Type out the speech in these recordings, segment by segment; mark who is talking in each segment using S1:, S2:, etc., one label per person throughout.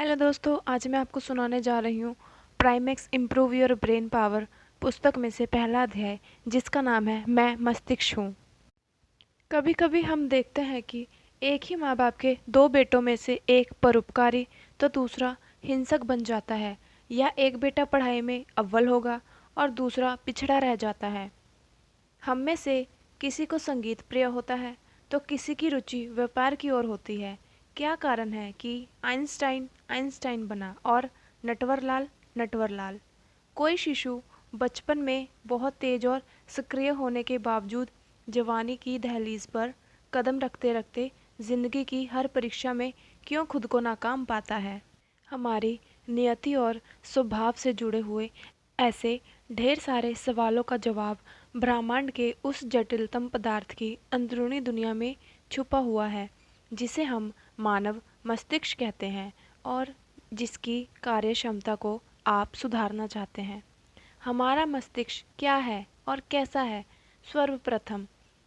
S1: Hello दोस्तों, आज मैं आपको सुनाने जा रही हूँ प्राइमेक्स इम्प्रूव योर ब्रेन पावर पुस्तक में से पहला अध्याय, जिसका नाम है मैं मस्तिष्क हूँ। कभी कभी हम देखते हैं कि एक ही माँ बाप के दो बेटों में से एक परोपकारी तो दूसरा हिंसक बन जाता है, या एक बेटा पढ़ाई में अव्वल होगा और दूसरा पिछड़ा रह जाता है। हम में से किसी को संगीत प्रिय होता है तो किसी की रुचि व्यापार की ओर होती है। क्या कारण है कि आइंस्टाइन आइंस्टाइन बना और नटवरलाल नटवरलाल? कोई शिशु बचपन में बहुत तेज और सक्रिय होने के बावजूद जवानी की दहलीज पर कदम रखते रखते जिंदगी की हर परीक्षा में क्यों खुद को नाकाम पाता है? हमारी नियति और स्वभाव से जुड़े हुए ऐसे ढेर सारे सवालों का जवाब ब्रह्मांड के उस जटिलतम पदार्थ की अंदरूनी दुनिया में छुपा हुआ है, जिसे हम मानव मस्तिष्क कहते हैं और जिसकी कार्य क्षमता को आप सुधारना चाहते हैं। हमारा मस्तिष्क क्या है और कैसा है? सर्वप्रथम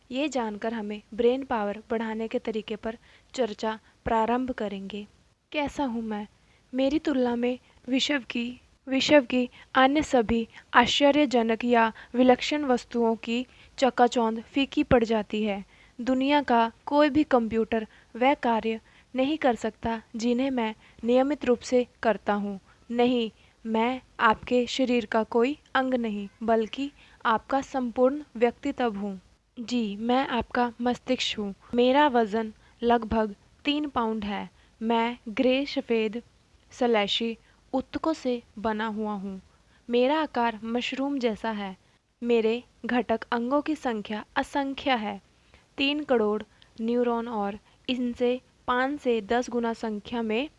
S1: ये जानकर हमें ब्रेन पावर बढ़ाने के तरीके पर चर्चा प्रारंभ करेंगे। कैसा हूँ मैं? मेरी तुलना में विश्व की अन्य सभी आश्चर्यजनक या विलक्षण वस्तुओं की चकाचौंध फीकी पड़ जाती है। दुनिया का कोई भी कंप्यूटर वह कार्य नहीं कर सकता जिन्हें मैं नियमित रूप से करता हूँ। नहीं, मैं आपके शरीर का कोई अंग नहीं, बल्कि आपका संपूर्ण व्यक्तित्व हूँ। जी, मैं आपका मस्तिष्क हूँ। मेरा वजन लगभग 3 पाउंड है। मैं ग्रे सफ़ेद सलैशी ऊतकों से बना हुआ हूँ। मेरा आकार मशरूम जैसा है। मेरे घटक अंगों की संख्या असंख्य है। 3 करोड़ न्यूरॉन और इनसे 5 से 10 गुना संख्या में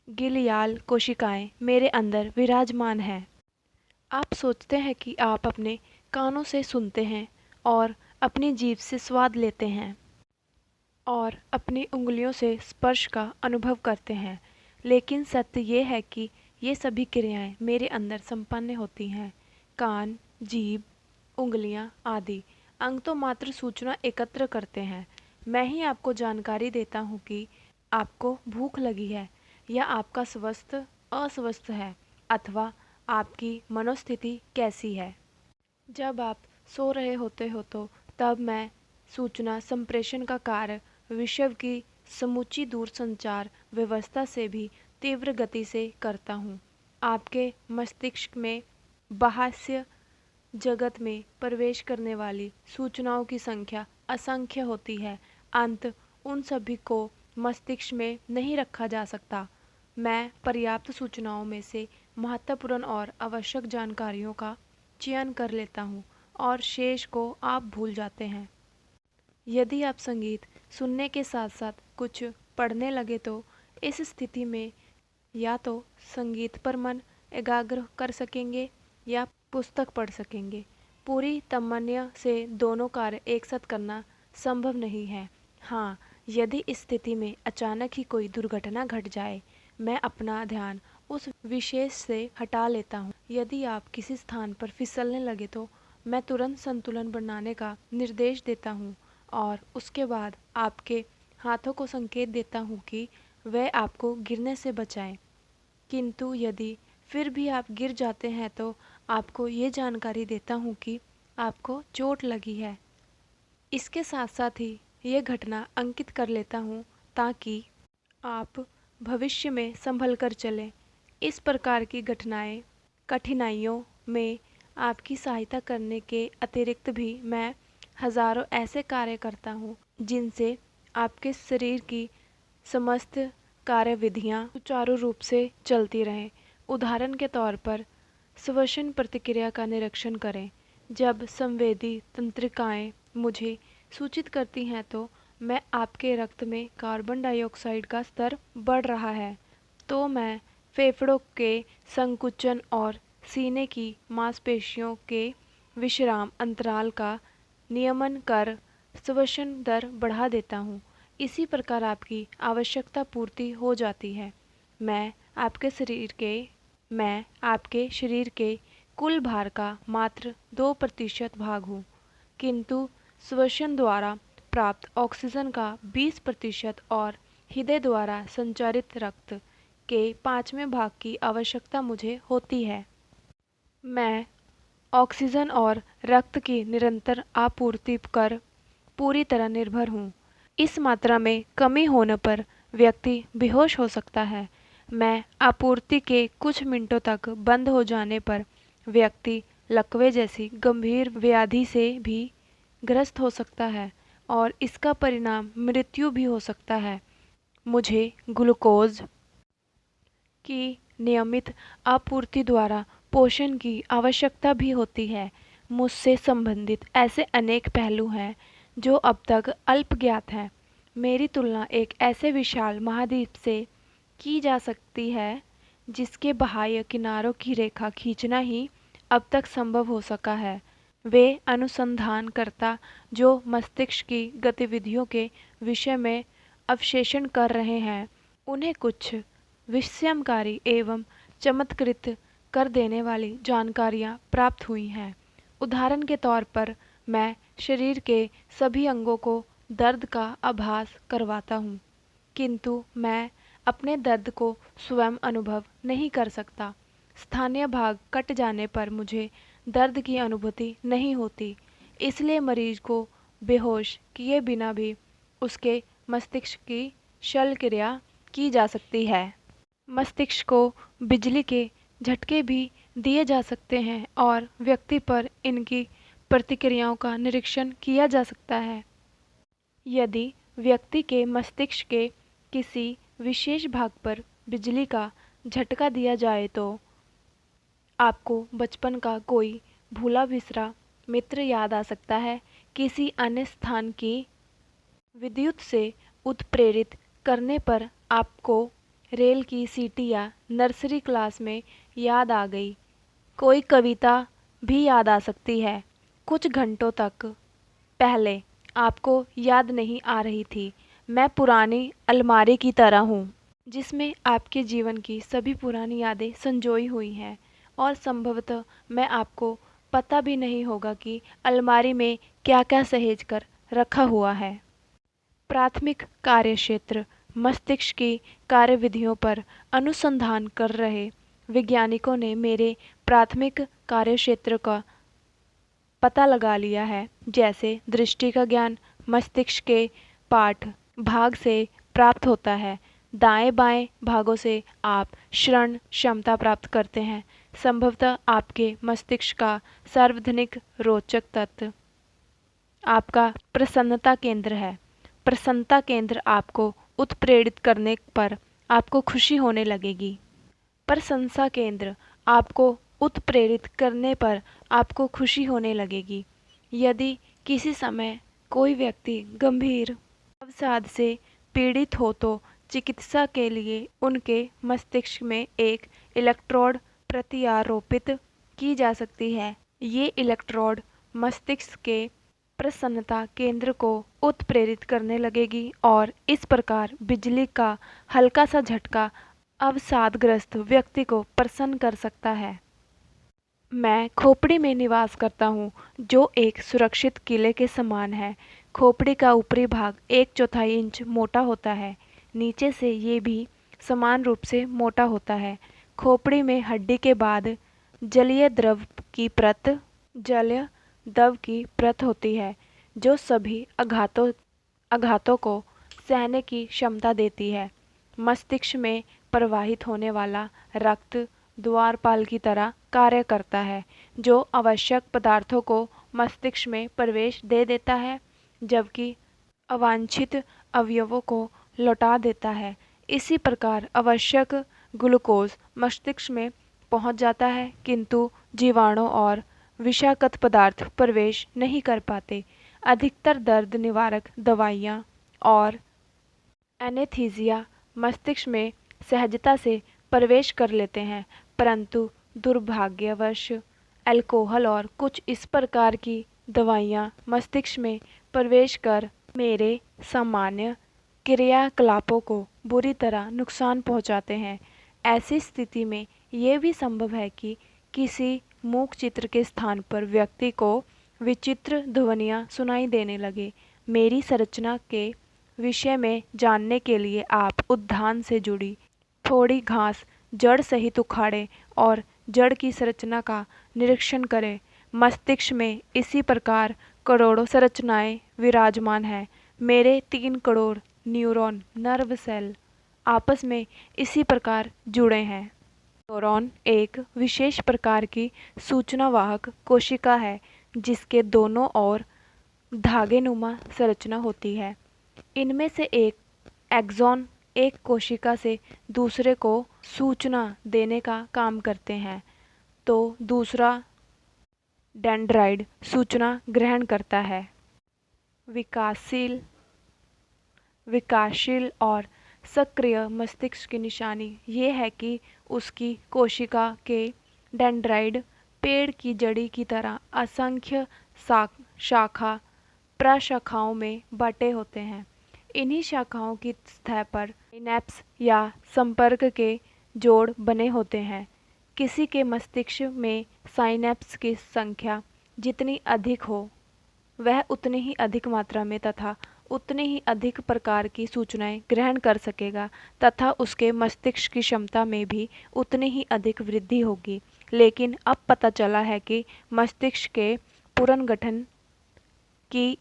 S1: गिलियाल कोशिकाएं मेरे अंदर विराजमान हैं। आप सोचते हैं कि आप अपने कानों से सुनते हैं और अपनी जीभ से स्वाद लेते हैं और अपनी उंगलियों से स्पर्श का अनुभव करते हैं, लेकिन सत्य ये है कि ये सभी क्रियाएं मेरे अंदर संपन्न होती हैं। कान, जीभ, उंगलियां आदि अंग तो मात्र सूचना एकत्र करते हैं। मैं ही आपको जानकारी देता हूँ कि आपको भूख लगी है, या आपका स्वास्थ्य अस्वस्थ है, अथवा आपकी मनोस्थिति कैसी है। जब आप सो रहे होते हो तो तब मैं सूचना संप्रेषण का कार्य विश्व की समूची दूरसंचार व्यवस्था से भी तीव्र गति से करता हूँ। आपके मस्तिष्क में बाह्य जगत में प्रवेश करने वाली सूचनाओं की संख्या असंख्य होती है। अंत उन सभी को मस्तिष्क में नहीं रखा जा सकता। मैं पर्याप्त सूचनाओं में से महत्वपूर्ण और आवश्यक जानकारियों का चयन कर लेता हूँ और शेष को आप भूल जाते हैं। यदि आप संगीत सुनने के साथ साथ कुछ पढ़ने लगे तो इस स्थिति में या तो संगीत पर मन एकाग्र कर सकेंगे या पुस्तक पढ़ सकेंगे। पूरी तमन्ना से दोनों कार्य एक साथ करना संभव नहीं है। हाँ, यदि इस स्थिति में अचानक ही कोई दुर्घटना घट जाए, मैं अपना ध्यान उस विशेष से हटा लेता हूँ। यदि आप किसी स्थान पर फिसलने लगे तो मैं तुरंत संतुलन बनाने का निर्देश देता हूँ और उसके बाद आपके हाथों को संकेत देता हूँ कि वह आपको गिरने से बचाएं। किंतु यदि फिर भी आप गिर जाते हैं तो आपको ये जानकारी देता हूँ कि आपको चोट लगी है। इसके साथ साथ ही ये घटना अंकित कर लेता हूँ ताकि आप भविष्य में संभल कर चलें। इस प्रकार की घटनाएं कठिनाइयों में आपकी सहायता करने के अतिरिक्त भी मैं हजारों ऐसे कार्य करता हूँ जिनसे आपके शरीर की समस्त कार्यविधियाँ सुचारू रूप से चलती रहें। उदाहरण के तौर पर श्वसन प्रतिक्रिया का निरीक्षण करें। जब संवेदी तंत्रिकाएं मुझे सूचित करती हैं तो मैं आपके रक्त में कार्बन डाइऑक्साइड का स्तर बढ़ रहा है, तो मैं फेफड़ों के संकुचन और सीने की मांसपेशियों के विश्राम अंतराल का नियमन कर श्वसन दर बढ़ा देता हूँ। इसी प्रकार आपकी आवश्यकता पूर्ति हो जाती है। मैं आपके शरीर के कुल भार का मात्र 2% भाग हूँ, किंतु श्वसन द्वारा प्राप्त ऑक्सीजन का 20% और हृदय द्वारा संचारित रक्त के 5वें भाग की आवश्यकता मुझे होती है। मैं ऑक्सीजन और रक्त की निरंतर आपूर्ति पर पूरी तरह निर्भर हूँ। इस मात्रा में कमी होने पर व्यक्ति बेहोश हो सकता है। मैं आपूर्ति के कुछ मिनटों तक बंद हो जाने पर व्यक्ति लकवे जैसी गंभीर व्याधि से भी ग्रस्त हो सकता है और इसका परिणाम मृत्यु भी हो सकता है। मुझे ग्लूकोज की नियमित आपूर्ति द्वारा पोषण की आवश्यकता भी होती है। मुझसे संबंधित ऐसे अनेक पहलू हैं जो अब तक अल्प ज्ञात हैं। मेरी तुलना एक ऐसे विशाल महाद्वीप से की जा सकती है जिसके बाह्य किनारों की रेखा खींचना ही अब तक संभव हो सका है। वे अनुसंधानकर्ता जो मस्तिष्क की गतिविधियों के विषय में अवशेषण कर रहे हैं, उन्हें कुछ विस्मयकारी एवं चमत्कृत कर देने वाली जानकारियां प्राप्त हुई हैं। उदाहरण के तौर पर मैं शरीर के सभी अंगों को दर्द का आभास करवाता हूँ, किंतु मैं अपने दर्द को स्वयं अनुभव नहीं कर सकता। स्थानीय भाग कट जाने पर मुझे दर्द की अनुभूति नहीं होती, इसलिए मरीज को बेहोश किए बिना भी उसके मस्तिष्क की शल्य क्रिया की जा सकती है। मस्तिष्क को बिजली के झटके भी दिए जा सकते हैं और व्यक्ति पर इनकी प्रतिक्रियाओं का निरीक्षण किया जा सकता है। यदि व्यक्ति के मस्तिष्क के किसी विशेष भाग पर बिजली का झटका दिया जाए तो आपको बचपन का कोई भूला बिसरा मित्र याद आ सकता है। किसी अन्य स्थान की विद्युत से उत्प्रेरित करने पर आपको रेल की सीटी या नर्सरी क्लास में याद आ गई कोई कविता भी याद आ सकती है। कुछ घंटों तक पहले आपको याद नहीं आ रही थी। मैं पुरानी अलमारी की तरह हूँ जिसमें आपके जीवन की सभी पुरानी यादें संजोई हुई हैं और संभवतः मैं आपको पता भी नहीं होगा कि अलमारी में क्या क्या सहेज कर रखा हुआ है। प्राथमिक कार्यक्षेत्र मस्तिष्क की कार्यविधियों पर अनुसंधान कर रहे वैज्ञानिकों ने मेरे प्राथमिक कार्यक्षेत्र का पता लगा लिया है, जैसे दृष्टि का ज्ञान मस्तिष्क के पाठ भाग से प्राप्त होता है। दाएं बाएं भागों से आप श्रवण क्षमता प्राप्त करते हैं। संभवतः आपके मस्तिष्क का सार्वजनिक रोचक तत्व आपका प्रसन्नता केंद्र है। प्रसन्नता केंद्र आपको उत्प्रेरित करने पर आपको खुशी होने लगेगी। प्रशंसा केंद्र आपको उत्प्रेरित करने पर आपको खुशी होने लगेगी। यदि किसी समय कोई व्यक्ति गंभीर अवसाद से पीड़ित हो तो चिकित्सा के लिए उनके मस्तिष्क में एक इलेक्ट्रोड प्रत्यारोपित की जा सकती है। ये इलेक्ट्रोड मस्तिष्क के प्रसन्नता केंद्र को उत्प्रेरित करने लगेगी और इस प्रकार बिजली का हल्का सा झटका अवसादग्रस्त व्यक्ति को प्रसन्न कर सकता है। मैं खोपड़ी में निवास करता हूँ जो एक सुरक्षित किले के समान है। खोपड़ी का ऊपरी भाग 1/4 इंच मोटा होता है। नीचे से ये भी समान रूप से मोटा होता है। खोपड़ी में हड्डी के बाद जलीय द्रव की परत होती है जो सभी आघातों को सहने की क्षमता देती है। मस्तिष्क में प्रवाहित होने वाला रक्त द्वारपाल की तरह कार्य करता है जो आवश्यक पदार्थों को मस्तिष्क में प्रवेश दे देता है, जबकि अवांछित अवयवों को लौटा देता है। इसी प्रकार आवश्यक ग्लूकोज मस्तिष्क में पहुंच जाता है, किंतु जीवाणु और विषाक्त पदार्थ प्रवेश नहीं कर पाते। अधिकतर दर्द निवारक दवाइयाँ और एनेस्थीसिया मस्तिष्क में सहजता से प्रवेश कर लेते हैं, परंतु दुर्भाग्यवश अल्कोहल और कुछ इस प्रकार की दवाइयाँ मस्तिष्क में प्रवेश कर मेरे सामान्य क्रियाकलापों को बुरी तरह नुकसान पहुंचाते हैं। ऐसी स्थिति में यह भी संभव है कि किसी मूक चित्र के स्थान पर व्यक्ति को विचित्र ध्वनियाँ सुनाई देने लगे। मेरी संरचना के विषय में जानने के लिए आप उद्यान से जुड़ी थोड़ी घास जड़ सहित उखाड़े और जड़ की संरचना का निरीक्षण करें। मस्तिष्क में इसी प्रकार करोड़ों संरचनाएं विराजमान हैं। मेरे 3 करोड़ न्यूरॉन नर्व सेल आपस में इसी प्रकार जुड़े हैं। न्यूरॉन एक विशेष प्रकार की सूचनावाहक कोशिका है जिसके दोनों ओर धागेनुमा संरचना होती है। इनमें से एक एक्सॉन एक कोशिका से दूसरे को सूचना देने का काम करते हैं, तो दूसरा डेंड्राइट सूचना ग्रहण करता है। विकासशील और सक्रिय मस्तिष्क की निशानी ये है कि उसकी कोशिका के डेंड्राइट पेड़ की जड़ी की तरह असंख्य शाखा प्रशाखाओं में बटे होते हैं। इन्हीं शाखाओं की सतह पर सिनैप्स या संपर्क के जोड़ बने होते हैं। किसी के मस्तिष्क में सिनैप्स की संख्या जितनी अधिक हो वह उतनी ही अधिक मात्रा में तथा उतनी ही अधिक प्रकार की सूचनाएं ग्रहण कर सकेगा तथा उसके मस्तिष्क की क्षमता में भी उतनी ही अधिक वृद्धि होगी। लेकिन अब पता चला है कि मस्तिष्क के पुनर्गठन की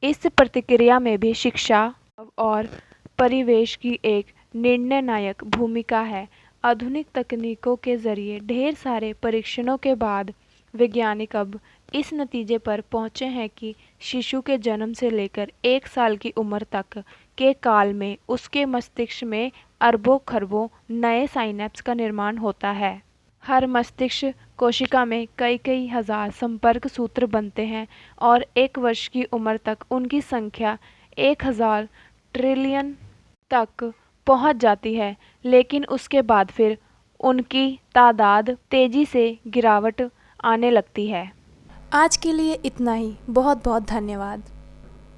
S1: इस प्रतिक्रिया में भी शिक्षा और परिवेश की एक निर्णायक भूमिका है। आधुनिक तकनीकों के जरिए ढेर सारे परीक्षणों के बाद वैज्ञानिक अब इस नतीजे पर पहुंचे हैं कि शिशु के जन्म से लेकर 1 साल की उम्र तक के काल में उसके मस्तिष्क में अरबों खरबों नए साइनेप्स का निर्माण होता है। हर मस्तिष्क कोशिका में कई कई हजार संपर्क सूत्र बनते हैं और 1 वर्ष की उम्र तक उनकी संख्या 1000 ट्रिलियन तक पहुंच जाती है, लेकिन उसके बाद फिर उनकी तादाद तेजी से गिरावट आने लगती है। आज के लिए इतना ही। बहुत बहुत धन्यवाद।